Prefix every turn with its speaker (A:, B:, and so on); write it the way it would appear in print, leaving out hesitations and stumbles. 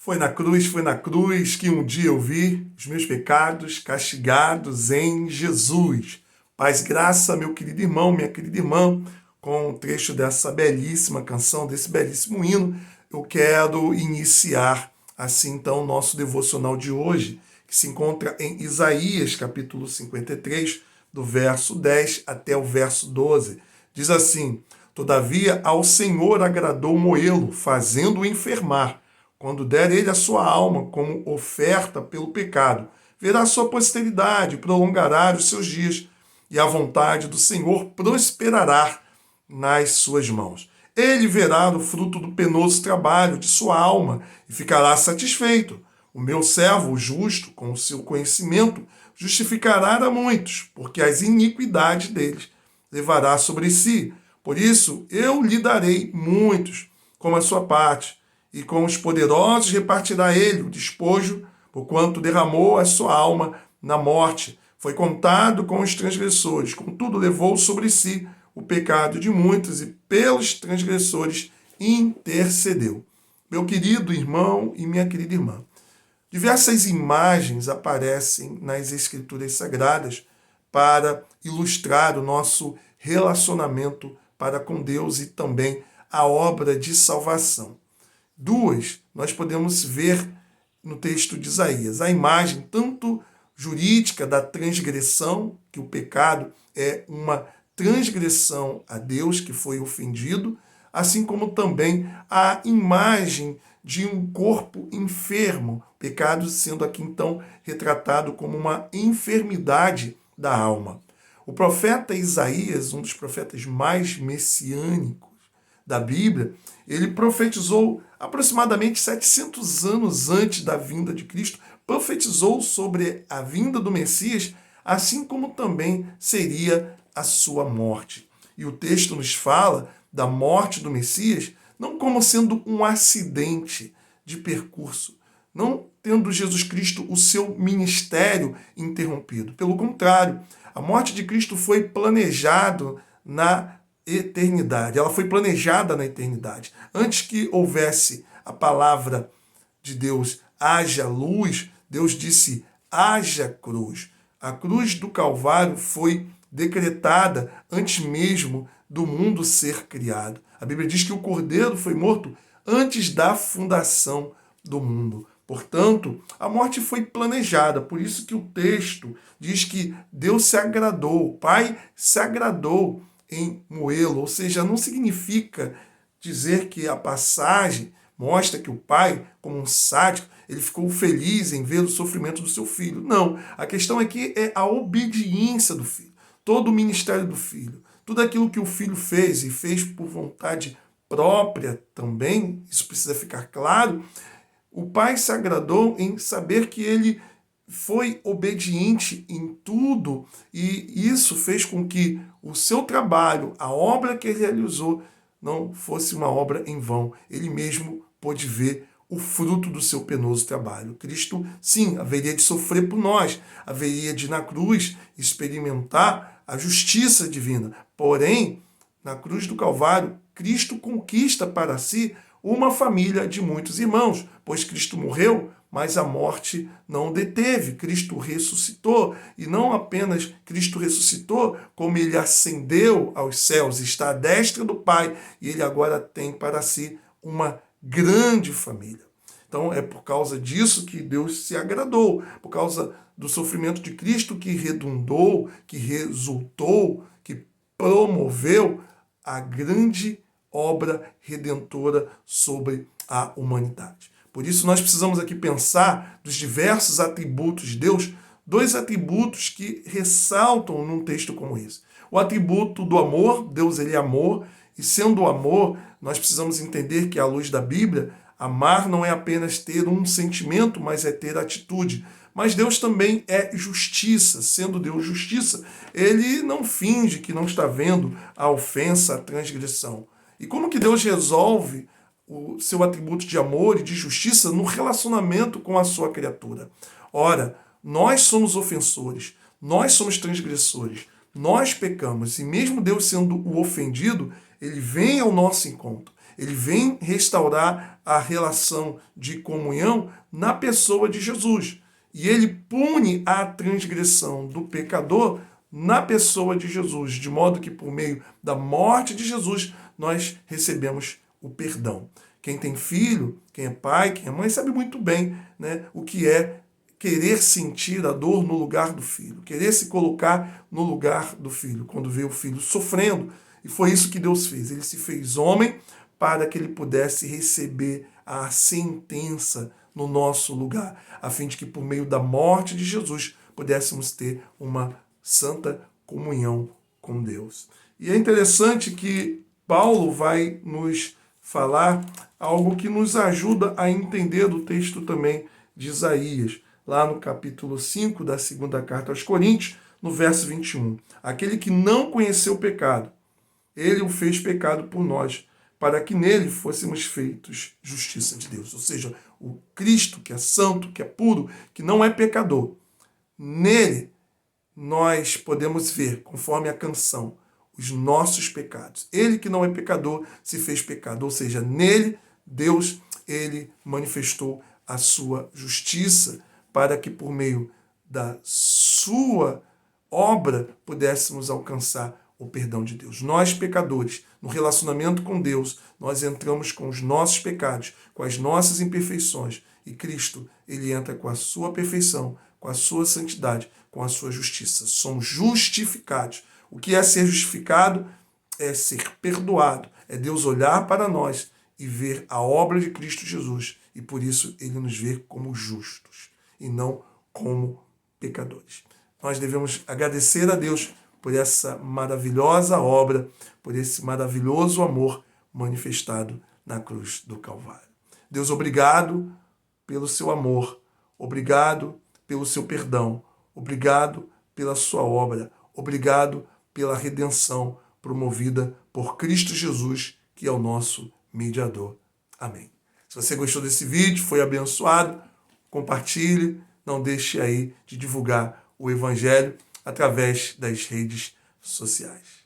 A: Foi na cruz que um dia eu vi os meus pecados castigados em Jesus. Paz e graça, meu querido irmão, minha querida irmã, com o trecho dessa belíssima canção, desse belíssimo hino, eu quero iniciar assim então o nosso devocional de hoje, que se encontra em Isaías, capítulo 53, do verso 10 até o verso 12. Diz assim: Todavia ao Senhor agradou moê-lo, fazendo-o enfermar. Quando der ele a sua alma como oferta pelo pecado, verá sua posteridade, prolongará os seus dias, e a vontade do Senhor prosperará nas suas mãos. Ele verá o fruto do penoso trabalho de sua alma e ficará satisfeito. O meu servo, o justo, com o seu conhecimento, justificará a muitos, porque as iniquidades deles levará sobre si. Por isso, eu lhe darei muitos, como a sua parte, e com os poderosos repartirá ele o despojo, porquanto derramou a sua alma na morte. Foi contado com os transgressores, contudo levou sobre si o pecado de muitos e pelos transgressores intercedeu. Meu querido irmão e minha querida irmã, diversas imagens aparecem nas Escrituras Sagradas para ilustrar o nosso relacionamento para com Deus e também a obra de salvação. Duas nós podemos ver no texto de Isaías. A imagem tanto jurídica da transgressão, que o pecado é uma transgressão a Deus que foi ofendido, assim como também a imagem de um corpo enfermo, pecado sendo aqui então retratado como uma enfermidade da alma. O profeta Isaías, um dos profetas mais messiânicos da Bíblia, ele profetizou aproximadamente 700 anos antes da vinda de Cristo, profetizou sobre a vinda do Messias, assim como também seria a sua morte. E o texto nos fala da morte do Messias não como sendo um acidente de percurso, não tendo Jesus Cristo o seu ministério interrompido. Pelo contrário, a morte de Cristo foi planejado na eternidade. Ela foi planejada na eternidade. Antes que houvesse a palavra de Deus, haja luz, Deus disse, haja cruz. A cruz do Calvário foi decretada antes mesmo do mundo ser criado. A Bíblia diz que o Cordeiro foi morto antes da fundação do mundo. Portanto, a morte foi planejada. Por isso que o texto diz que Deus se agradou, o Pai se agradou em moê-lo. Ou seja, não significa dizer que a passagem mostra que o pai, como um sádico, ele ficou feliz em ver o sofrimento do seu filho. Não, a questão aqui é a obediência do filho. Todo o ministério do filho, tudo aquilo que o filho fez e fez por vontade própria também, isso precisa ficar claro, o pai se agradou em saber que ele foi obediente em tudo e isso fez com que o seu trabalho, a obra que ele realizou, não fosse uma obra em vão. Ele mesmo pôde ver o fruto do seu penoso trabalho. Cristo, sim, haveria de sofrer por nós, haveria de na cruz experimentar a justiça divina. Porém, na cruz do Calvário, Cristo conquista para si uma família de muitos irmãos, pois Cristo morreu, mas a morte não o deteve. Cristo ressuscitou, e não apenas Cristo ressuscitou, como ele ascendeu aos céus, está à destra do Pai, e ele agora tem para si uma grande família. Então é por causa disso que Deus se agradou, por causa do sofrimento de Cristo que redundou, que resultou, que promoveu a grande obra redentora sobre a humanidade. Por isso nós precisamos aqui pensar dos diversos atributos de Deus, dois atributos que ressaltam num texto como esse. O atributo do amor, Deus ele é amor, e sendo o amor, nós precisamos entender que à luz da Bíblia, amar não é apenas ter um sentimento, mas é ter atitude. Mas Deus também é justiça, sendo Deus justiça, ele não finge que não está vendo a ofensa, a transgressão. E como que Deus resolve o seu atributo de amor e de justiça no relacionamento com a sua criatura? Ora, nós somos ofensores, nós somos transgressores, nós pecamos, e mesmo Deus sendo o ofendido, ele vem ao nosso encontro. Ele vem restaurar a relação de comunhão na pessoa de Jesus. E ele pune a transgressão do pecador na pessoa de Jesus, de modo que por meio da morte de Jesus nós recebemos o perdão. Quem tem filho, quem é pai, quem é mãe, sabe muito bem, né, o que é querer sentir a dor no lugar do filho, querer se colocar no lugar do filho, quando vê o filho sofrendo. E foi isso que Deus fez. Ele se fez homem para que ele pudesse receber a sentença no nosso lugar, a fim de que por meio da morte de Jesus pudéssemos ter uma santa comunhão com Deus. E é interessante que Paulo vai nos falar algo que nos ajuda a entender do texto também de Isaías, lá no capítulo 5 da segunda carta aos Coríntios, no verso 21. Aquele que não conheceu o pecado, ele o fez pecado por nós, para que nele fôssemos feitos justiça de Deus. Ou seja, o Cristo, que é santo, que é puro, que não é pecador, nele nós podemos ver, conforme a canção, os nossos pecados. Ele que não é pecador se fez pecado, ou seja, nele Deus, ele manifestou a sua justiça para que por meio da sua obra pudéssemos alcançar o perdão de Deus. Nós, pecadores, no relacionamento com Deus, nós entramos com os nossos pecados, com as nossas imperfeições, e Cristo, ele entra com a sua perfeição, com a sua santidade, com a sua justiça. Somos justificados. O que é ser justificado? É ser perdoado. É Deus olhar para nós e ver a obra de Cristo Jesus. E por isso ele nos vê como justos e não como pecadores. Nós devemos agradecer a Deus por essa maravilhosa obra, por esse maravilhoso amor manifestado na cruz do Calvário. Deus, obrigado pelo seu amor, obrigado pelo seu perdão, obrigado pela sua obra, obrigado pela redenção promovida por Cristo Jesus, que é o nosso mediador. Amém. Se você gostou desse vídeo, foi abençoado, compartilhe, não deixe aí de divulgar o Evangelho através das redes sociais.